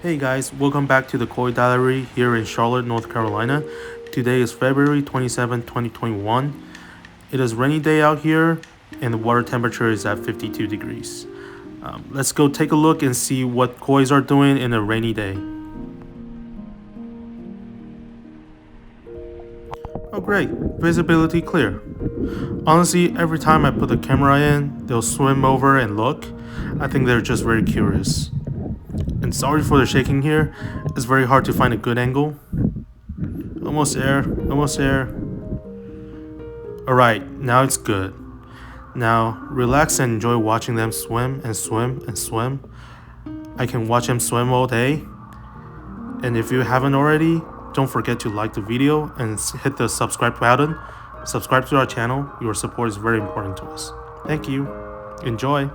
Hey guys, welcome back to the Koi Diary here in Charlotte, North Carolina. Today is February 27, 2021. It is rainy day out here and the water temperature is at 52 degrees. Let's go take a look and see what kois are doing in a rainy day. Oh great, visibility clear. Honestly, every time I put the camera in, they'll swim over and look. I think they're just very curious. And sorry for the shaking here, it's very hard to find a good angle. Almost there, almost there. Alright, now it's good. Now, relax and enjoy watching them swim and swim and swim. I can watch them swim all day. And if you haven't already, don't forget to like the video and hit the subscribe button. Subscribe to our channel. Your support is very important to us. Thank you. Enjoy.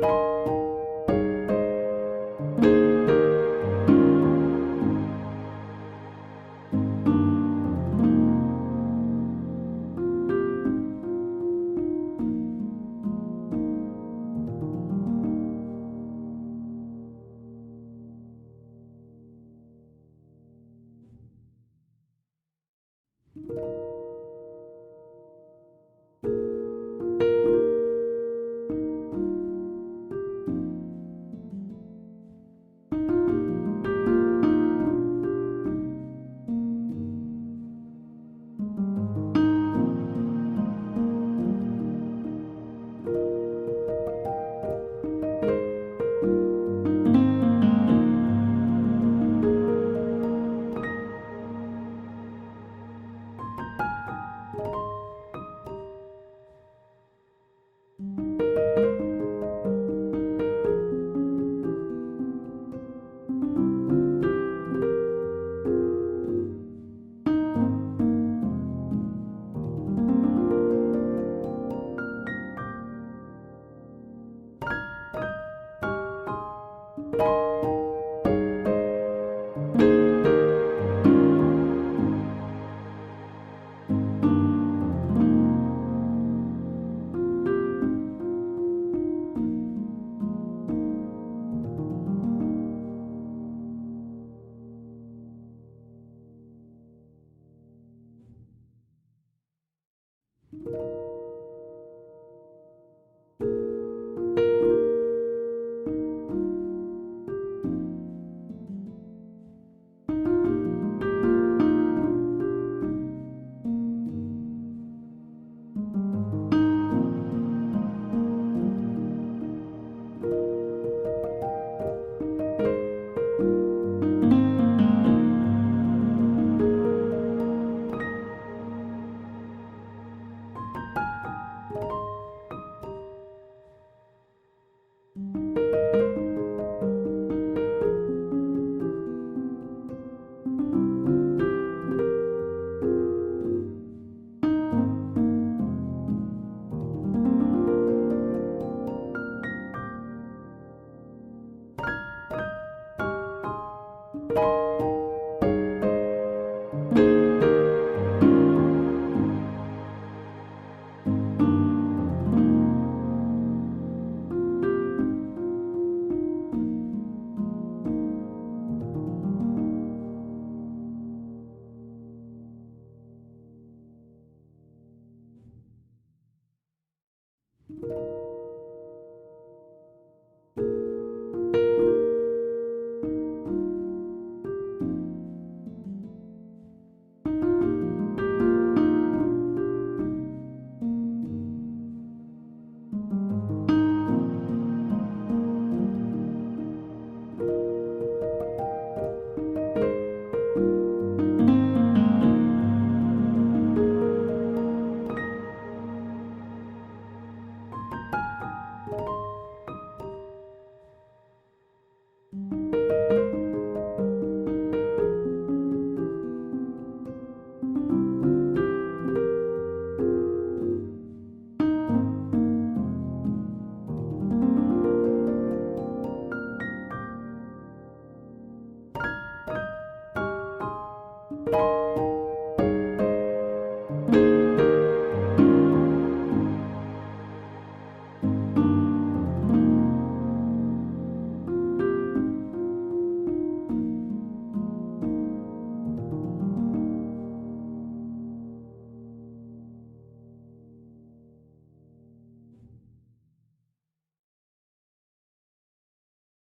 you